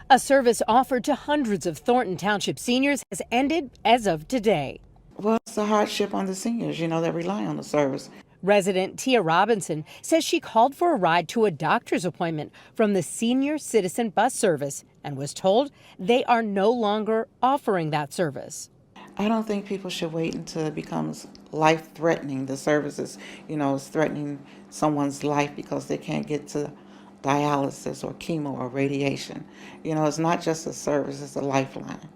A service offered to hundreds of Thornton Township seniors has ended as of today. Well, it's a hardship on the seniors, that rely on the service. Resident Tia Robinson says she called for a ride to a doctor's appointment from the Senior Citizen Bus Service and was told they are no longer offering that service. I don't think people should wait until it becomes life-threatening. The services, is threatening someone's life because they can't get to dialysis or chemo or radiation. It's not just a service, it's a lifeline.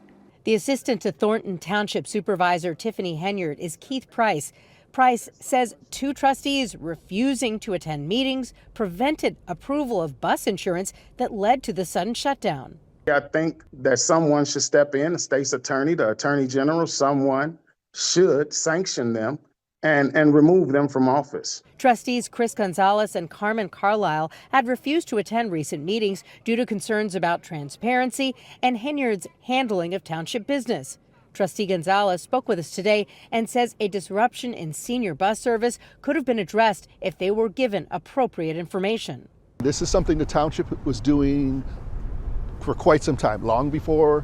The assistant to Thornton Township Supervisor Tiffany Henyard is Keith Price. Price says two trustees refusing to attend meetings prevented approval of bus insurance that led to the sudden shutdown. I think that someone should step in, the state's attorney, the attorney general, someone should sanction them and remove them from office. Trustees Chris Gonzalez and Carmen Carlisle had refused to attend recent meetings due to concerns about transparency and Henyard's handling of township business. Trustee Gonzalez spoke with us today and says a disruption in senior bus service could have been addressed if they were given appropriate information. This is something the township was doing for quite some time, long before,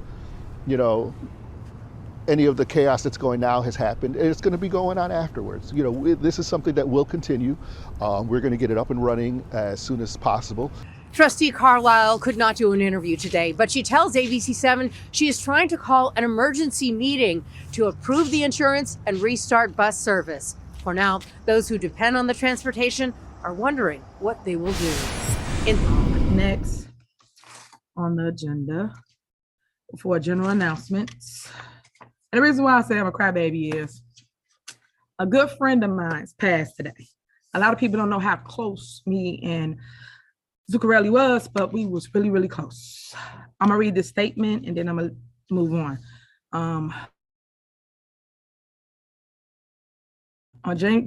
any of the chaos that's going now has happened, and it's going to be going on afterwards. This is something that will continue. We're going to get it up and running as soon as possible. Trustee Carlisle could not do an interview today, but she tells ABC7 she is trying to call an emergency meeting to approve the insurance and restart bus service. For now, those who depend on the transportation are wondering what they will do. Next on the agenda for general announcements. And the reason why I say I'm a crybaby is a good friend of mine's passed today. A lot of people don't know how close me and Zuccarelli was, but we was really, really close. I'm gonna read this statement and then I'm gonna move on.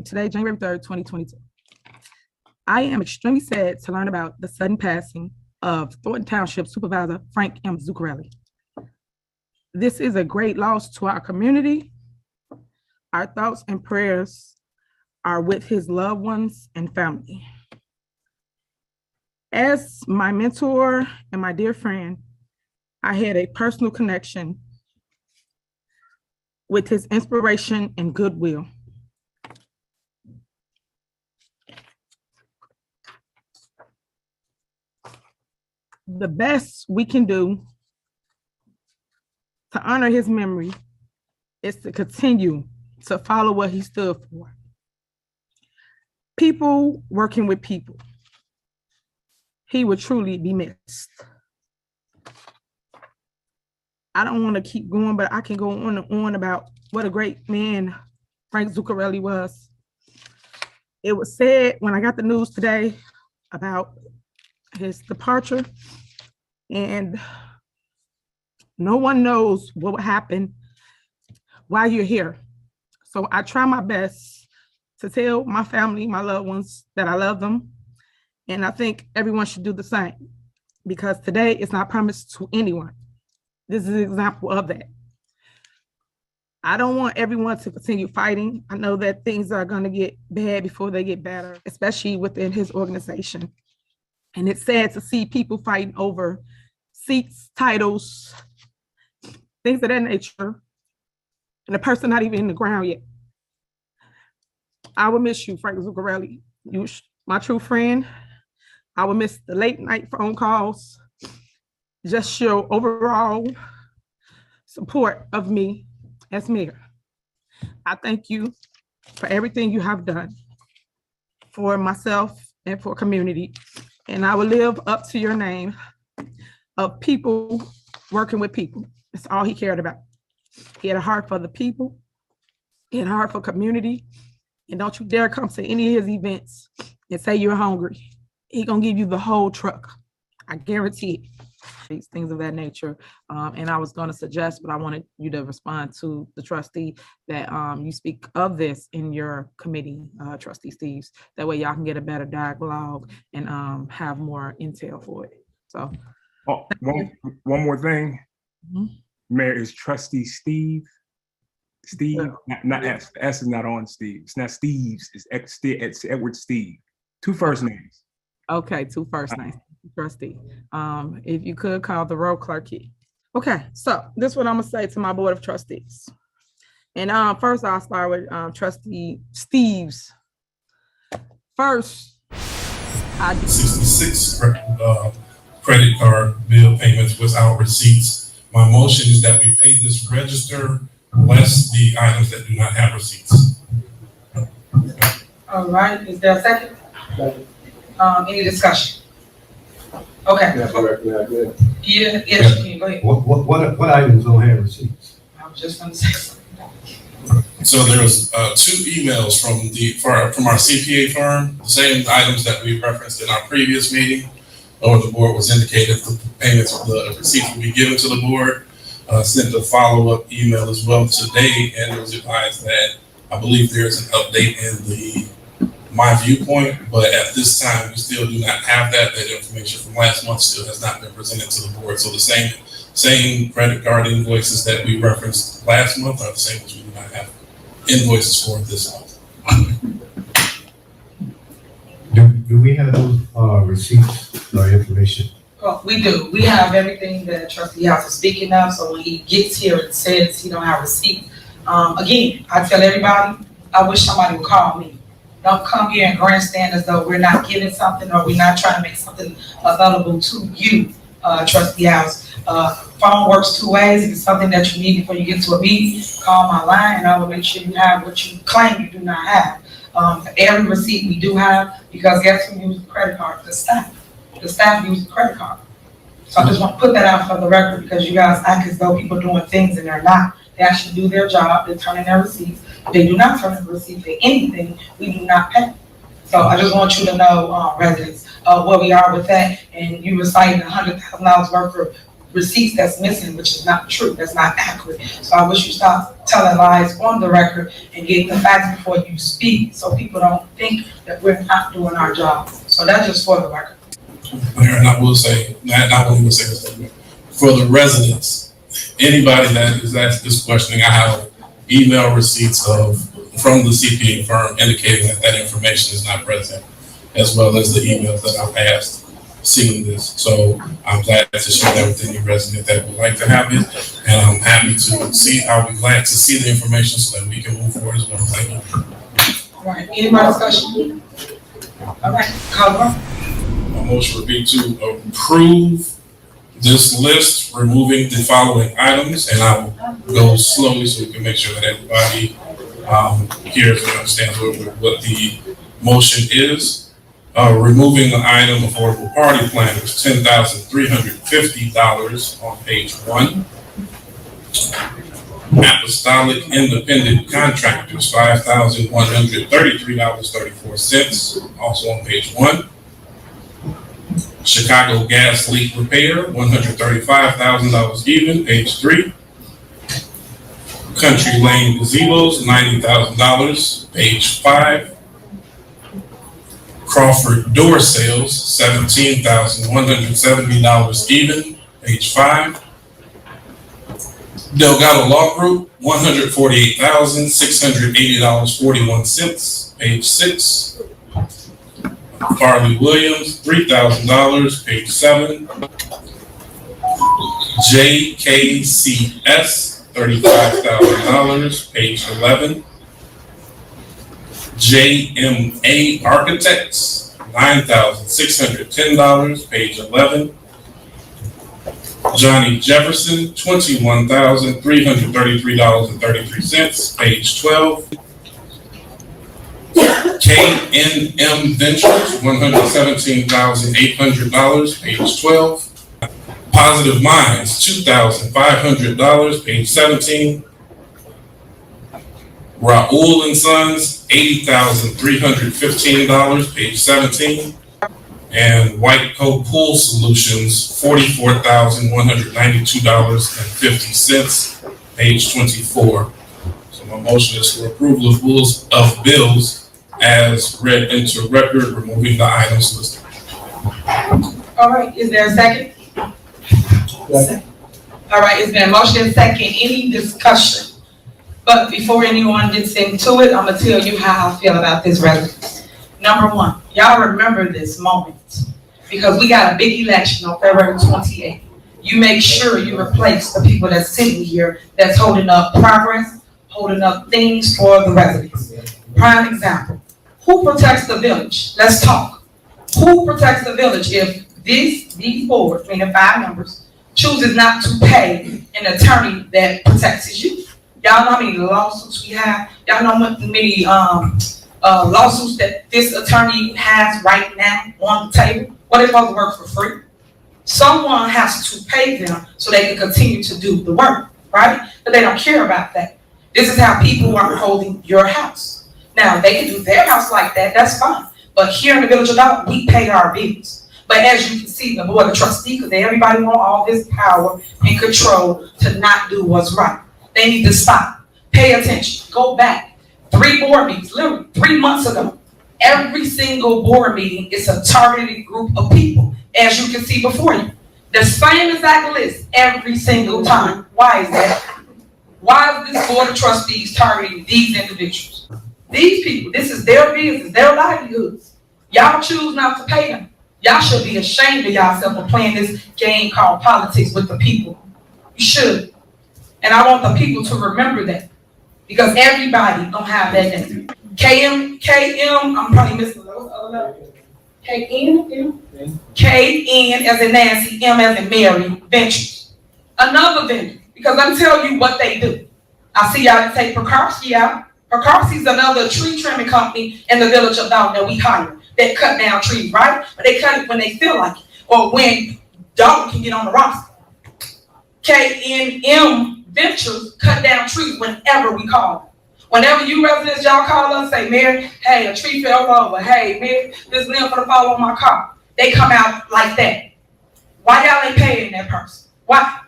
Today, January 3rd, 2022. I am extremely sad to learn about the sudden passing of Thornton Township Supervisor Frank M. Zuccarelli. This is a great loss to our community. Our thoughts and prayers are with his loved ones and family. As my mentor and my dear friend, I had a personal connection with his inspiration and goodwill. The best we can do to honor his memory is to continue to follow what he stood for. People working with people. He would truly be missed. I don't want to keep going, but I can go on and on about what a great man Frank Zuccarelli was. It was said when I got the news today about his departure, and no one knows what will happen while you're here. So I try my best to tell my family, my loved ones, that I love them. And I think everyone should do the same, because today is not promised to anyone. This is an example of that. I don't want everyone to continue fighting. I know that things are going to get bad before they get better, especially within his organization. And it's sad to see people fighting over seats, titles, things of that nature, and the person not even in the ground yet. I will miss you, Frank Zuccarelli. You, my true friend. I will miss the late night phone calls, just your overall support of me as mayor. I thank you for everything you have done for myself and for community. And I will live up to your name of people working with people. That's all he cared about. He had a heart for the people. He had a heart for community. And don't you dare come to any of his events and say you're hungry. He gonna give you the whole truck. I guarantee it. These things of that nature. And I was gonna suggest, but I wanted you to respond to the trustee that you speak of this in your committee, Trustee Steves. That way y'all can get a better dialogue and have more intel for it. So. One more thing. Mm-hmm. Mayor is Trustee Steve. Steve, not S. S is not on Steve. It's not Steve's. It's Edward Steve. Two first names. Okay, two first names. Trustee. If you could call the roll, clerky. Okay, so this is what I'm gonna say to my board of trustees. And first I'll start with Trustee Steves. First, I 66 credit card bill payments without receipts. My motion is that we pay this register less the items that do not have receipts. All right, is there a second? Second. Any discussion? Okay. That's correct, yeah, good. Yeah, yes, you can, go ahead. What items don't have receipts? I was just gonna say something. So there's 2 emails from our CPA firm, the same items that we referenced in our previous meeting, or the board was indicated the payments of the receipts will be given to the board. Sent a follow-up email as well today, and it was advised that I believe there's an update in the My Viewpoint, but at this time we still do not have that. That information from last month still has not been presented to the board. So the same credit card invoices that we referenced last month are the same as we do not have invoices for this month. Do we have those receipts or information? Well, we do. We have everything that Trustee House is speaking of. So when he gets here and says he don't have receipt, again, I tell everybody, I wish somebody would call me. Don't come here and grandstand as though we're not giving something or we're not trying to make something available to you, Trustee House. Phone works 2 ways. If it's something that you need before you get to a meeting, call my line and I will make sure you have what you claim you do not have. Every receipt we do have, because guess who uses the credit card? The staff. The staff uses the credit card. So I just want to put that out for the record because you guys act as though people are doing things and they're not. They actually do their job. They turn in their receipts. If they do not turn in receipts for anything, we do not pay. So I just want you to know, residents, where we are with that. And you reciting $100,000 worth of receipts that's missing, which is not true. That's not accurate. So I wish you stop telling lies on the record and get the facts before you speak, so people don't think that we're not doing our job. So that's just for the record. Mayor, and I will say, not only will say this, for the residents, anybody that is asked this questioning, I have email receipts from the CPA firm indicating that information is not present, as well as the emails that I've asked seeing this. So I'm glad to share that with any resident that would like to have it, and I'm happy to see. I'll be glad to see the information so that we can move forward as well. Thank you. All right, any more discussion? All right, call the roll. My motion would be to approve this list, removing the following items, and I will go slowly so we can make sure that everybody hears and understands what the motion is. Removing the item affordable party planners, $10,350 on page 1. Apostolic independent contractors, $5,133.34, also on page 1. Chicago gas leak repair, $135,000 even, page 3. Country Lane gazebos, $90,000, page 5. Crawford door sales, $17,170 even, page 5. Delgado Law Group, $148,680.41, page 6. Farley Williams, $3,000, page 7. JKCS, $35,000, page 11. JMA Architects, $9,610, page 11. Johnny Jefferson, $21,333.33, page 12. KNM Ventures, $117,800, page 12. Positive Minds, $2,500, page 17. Raoul and Sons, $80,315, page 17. And White Coat Pool Solutions, $44,192.50, page 24. So my motion is for approval of bills as read into record, removing the items listed. All right, is there a second? Second. All right, it's been a motion and second. Any discussion? But before anyone gets into it, I'm gonna tell you how I feel about this resolution. Number one, y'all remember this moment because we got a big election on February 28th. You make sure you replace the people that's sitting here that's holding up progress, holding up things for the residents. Prime example, who protects the village? Let's talk. Who protects the village if these boards, meaning 5 members, chooses not to pay an attorney that protects you? Y'all know how many lawsuits we have? Y'all know how many lawsuits that this attorney has right now on the table? What, they're supposed to work for free? Someone has to pay them so they can continue to do the work, right? But they don't care about that. This is how people are holding your house. Now, they can do their house like that, that's fine. But here in the Village of Dolton, we pay our bills. But as you can see, the Board of Trustees, because everybody want all this power and control to not do what's right. They need to stop, pay attention, go back. 3 board meetings, literally 3 months ago. Every single board meeting is a targeted group of people, as you can see before you. The same exact list every single time. Why is that? Why is this Board of Trustees targeting these individuals? These people, this is their business, their livelihoods. Y'all choose not to pay them. Y'all should be ashamed of yourself for playing this game called politics with the people. You should. And I want the people to remember that, because everybody gonna have that day. KM, I'm probably missing those other letters. KN as in Nancy, M as in Mary, Ventures. Another vendor, because let me tell you what they do. I see y'all take Percarski out. Percarski's another tree trimming company in the Village of Dolton that we hire. That cut down trees, right? But they cut it when they feel like it, or when Dolton can get on the roster. KNM Ventures cut down trees whenever we call them. Whenever you residents, y'all call us, say, Mayor, hey, a tree fell over. Hey, Mayor, this limb gonna fall on my car. They come out like that. Why y'all ain't paying that person? Why?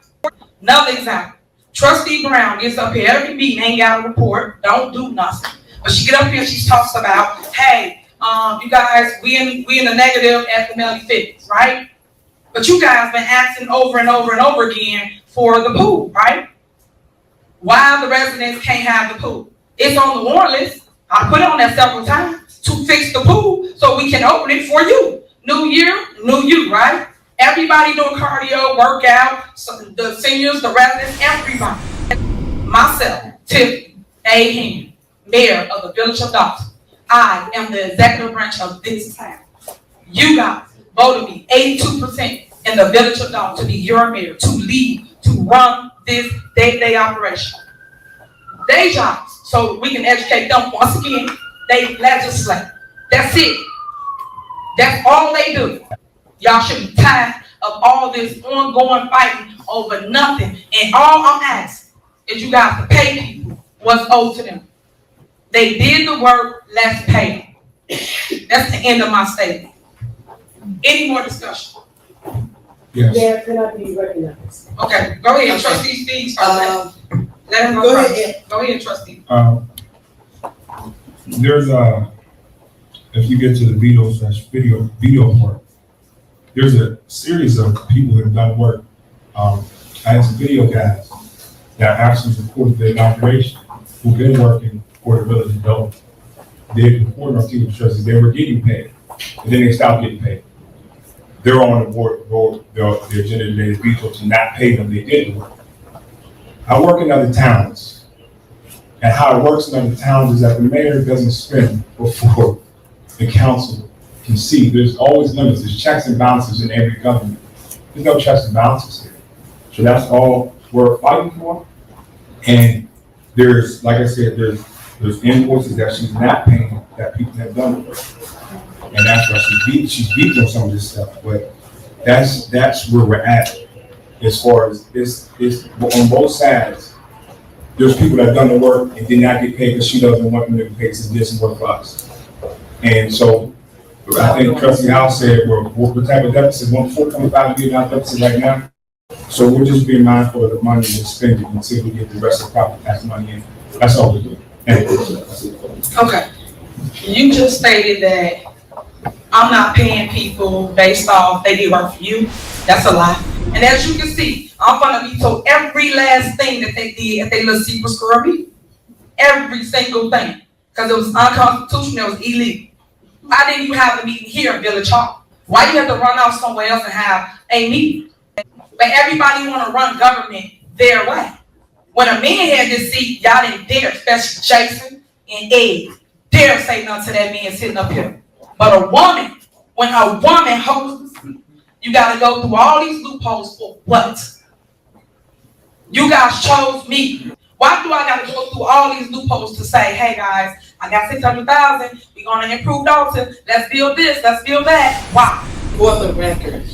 Another example. Trustee Brown gets up here every meeting, ain't got a report, don't do nothing. But she get up here, she talks about, hey, you guys, we in the negative at the Melody Fitness, right? But you guys been asking over and over and over again for the pool, right? Why the residents can't have the pool? It's on the warrant list. I put it on there several times to fix the pool so we can open it for you. New year, new you, right? Everybody doing cardio, workout, so the seniors, the residents, everybody. Myself, Tiffany A. Henry, Mayor of the Village of Dolton. I am the executive branch of this town. You guys voted me 82% in the Village of Dolton to be your mayor, to lead, to run this day-to-day operation. Day jobs, so we can educate them. Once again, they legislate. That's it. That's all they do. Y'all should be tired of all this ongoing fighting over nothing. And all I'm asking is you guys to pay people what's owed to them. They did the work, let's pay them. That's the end of my statement. Any more discussion? Yes. Yeah, can I be recognized? Okay, go ahead, Trustee Steve. Let him go ahead. Go ahead, Trustee. There's if you get to the video part, there's a series of people who have done work. I had some video guys that actually supported the inauguration who've been working for the Village of Dolton. They reported on TV Trustees, they were getting paid, and then they stopped getting paid. They're on the board, the agenda today is veto to not pay them, they did the work. I work in other towns, and how it works in other towns is that the mayor doesn't spend before the council can see. There's always limits, there's checks and balances in every government. There's no checks and balances here. So that's all we're fighting for. And there's, like I said, there's invoices that she's not paying that people have done for her. And that's why she's beat on some of this stuff. But that's where we're at as far as it's on both sides. There's people that have done the work and did not get paid because she doesn't want them to get paid, so this work for us. And so I think Trustee House said we're type of deficit, $4.5 million deficit right now. So we're just being mindful of the money we're spending until we get the rest of the property tax money in. That's all we're doing. Okay. You just stated that I'm not paying people based off they did work for you. That's a lie. And as you can see, I'm gonna veto every last thing that they did at their little secret squirrel meeting. Every single thing. Because it was unconstitutional, it was illegal. I didn't even have the meeting here in Village Hall. Why do you have to run off somewhere else and have a meeting? But everybody want to run government their way. When a man had this seat, y'all didn't dare, especially Jason and Ed, dare say nothing to that man sitting up here. But a woman, when a woman holds the seat, you got to go through all these loopholes for what? You guys chose me. Why do I got to go through all these loopholes to say, hey guys, I got 600,000, we're going to improve Dolton, let's build this, let's build that. Why? For the record,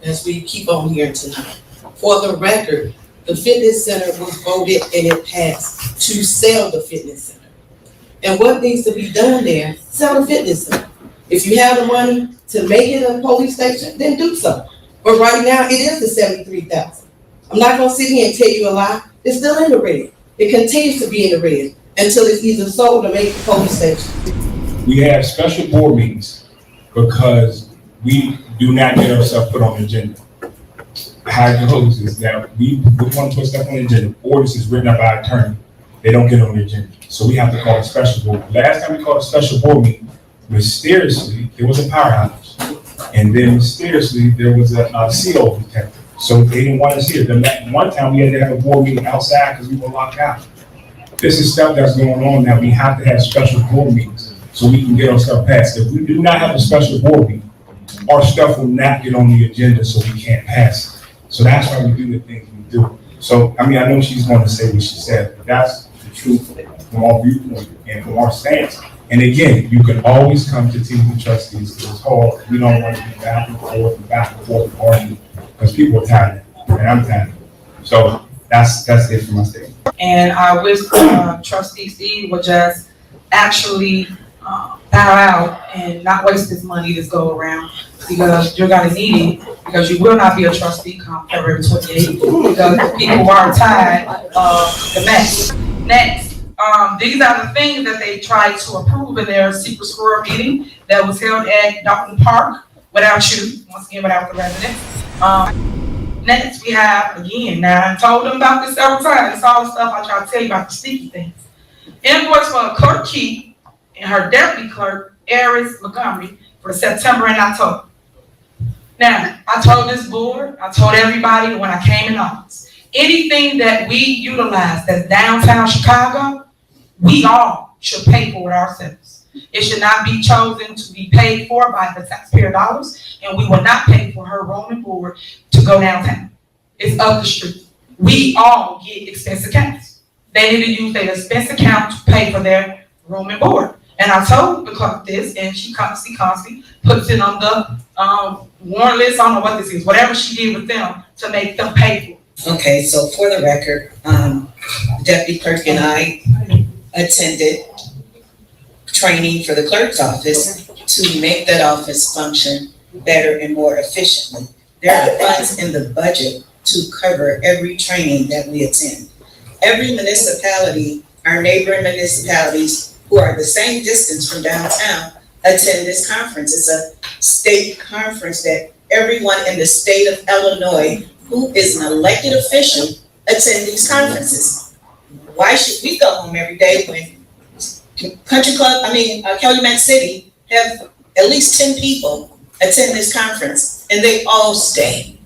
as we keep on here tonight, for the record, the fitness center was voted and it passed to sell the fitness center. And what needs to be done there, sell the fitness center. If you have the money to make it a police station, then do so. But right now, it is the 73,000. I'm not gonna sit here and tell you a lie. It's still in the red. It continues to be in the red until it's either sold or made a police station. We have special board meetings because we do not get ourselves put on the agenda. How it goes is that we want to put stuff on the agenda. Orders is written up by an attorney. They don't get on the agenda. So we have to call a special board. Last time we called a special board meeting, mysteriously, there was a power outage. And then mysteriously, there was a CO detector. So they didn't want us here. The one time we had to have a board meeting outside because we were locked out. This is stuff that's going on that we have to have special board meetings so we can get our stuff passed. If we do not have a special board meeting, our stuff will not get on the agenda so we can't pass it. So that's why we do the things we do. So, I mean, I know she's going to say what she said, but that's the truth from our viewpoint and from our stance. And again, you can always come to TV trustees. It's hard. We don't want to be back and forth arguing because people are tired and I'm tired. So that's it for my statement. And I wish Trustee Steve would just actually bow out and not waste this money this go around, because you're gonna need it, because you will not be a trustee come February 28th, because people are tired of the mess. Next, these are the things that they tried to approve in their secret squirrel meeting that was held at Dolton Park without you, once again without the residents. Next, we have, again, now I told them about this several times, it's all the stuff I try to tell you about the sticky things. Invoice for a clerk Key and her deputy clerk, Eris Montgomery, for September and October. Now, I told this board, I told everybody when I came in office, anything that we utilize that's downtown Chicago, we all should pay for it ourselves. It should not be chosen to be paid for by the taxpayer dollars, and we will not pay for her room and board to go downtown. It's up the street. We all get expense accounts. They need to use their expense account to pay for their room and board. And I told the clerk this, and she constantly puts it on the warrant list. I don't know what this is, whatever she did with them to make them pay for it. Okay, so for the record, Deputy Clerk and I attended training for the clerk's office to make that office function better and more efficiently. There are funds in the budget to cover every training that we attend. Every municipality, our neighboring municipalities who are the same distance from downtown, attend this conference. It's a state conference that everyone in the state of Illinois who is an elected official attend these conferences. Why should we go home every day when Calumet City have at least 10 people attend this conference and they all stay?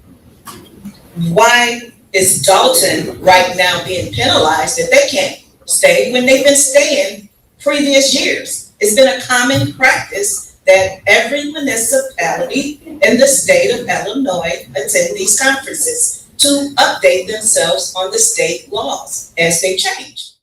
Why is Dolton right now being penalized that they can't stay when they've been staying previous years? It's been a common practice that every municipality in the state of Illinois attend these conferences to update themselves on the state laws as they change.